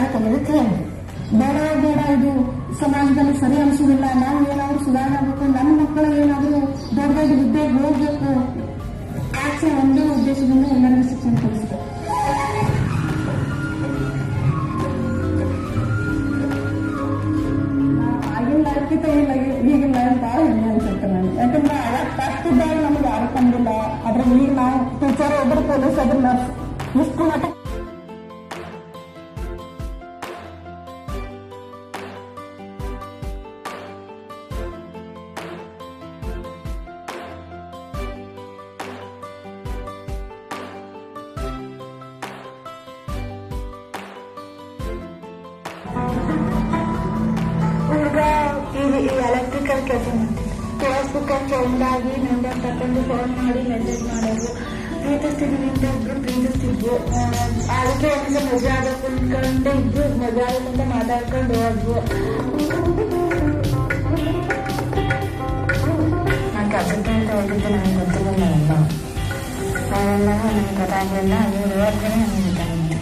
ಕಾರ್ಯ ತೆಗೆದಕ್ಕೆ ಬೇಡ ಬೇಡ, ಇದು ಸಮಾಜದಲ್ಲಿ ಸರಿ ಅನಿಸೋದಿಲ್ಲ, ನಾವು ಏನಾದರೂ ಸುಧಾರಣೆ ಆಗಬೇಕು, ನಮ್ಮ ಮಕ್ಕಳು ಏನಾದರೂ ದೊಡ್ಡ ದೊಡ್ಡ ಹುದ್ದೆಗೆ ಹೋಗ್ಬೇಕು, ಆಚೆ ಒಂದೇ ಉದ್ದೇಶದಿಂದ ಎಲ್ಲರಿಗೂ ಶಿಕ್ಷಣ ಕಲಿಸಿದೆ. ಆಗಿನ ಲೈಫ್ಗಿಂತ ಈಗಿನ ಲೈಫ್ ಭಾಳ ಹೆಮ್ಮೆ ಅನ್ಸುತ್ತೆ ನನಗೆ. ಯಾಕಂದ್ರೆ ಅವಾಗ ಕಷ್ಟದಾಗ ನಮ್ಗೆ ಯಾರು ಕಂಡಿಲ್ಲ, ಆದ್ರೆ ಈಗ ನಾವು ಟೀಚರ್, ಒಬ್ಬರು ಪೊಲೀಸ್, ಒಬ್ಬರು ನರ್ಸ್, ಇಷ್ಟು ಮಟ್ಟ ಈ ಎಲೆಕ್ಟ್ರಿಕಲ್ ಕೆಲಸ ಮಾಡ್ತೀನಿ. ಫೇಸ್ಬುಕ್ಕಲ್ಲಿ ಫ್ರೆಂಡ್ ಆಗಿ ನಂಬರ್ ತಗೊಂಡು ಫೋನ್ ಮಾಡಿ ಮೆಸೇಜ್ ಮಾಡೋದು, ಪ್ರೀತಿಸ್ತಿದ್ವಿ ಅಂತ ಇಬ್ರು ಪ್ರೀತಿಸ್ತಿದ್ವು. ಅದಕ್ಕೆ ಒಂದು ಮಜಾ ಆಗಬೇಕು ಅಂದ್ಕೊಂಡು ಇಬ್ರು ಮಜಾ ಆಗಕ್ಕಂತ ಮಾತಾಡ್ಕೊಂಡು ಹೋದ್ವು. ನಾನು ಕೆಲಸಕ್ಕೆ ಅಂತ ಹೋಗಿದ್ದು ನನಗೆ ಗೊತ್ತಿರಲಿಲ್ಲ, ಅವೆಲ್ಲ ನನಗೆ ಗೊತ್ತಾಗಲಿಲ್ಲ. ಅದು ಹೋದ್ಮೇಲೆ ನನಗೆ ಗೊತ್ತಾಗಿದೆ.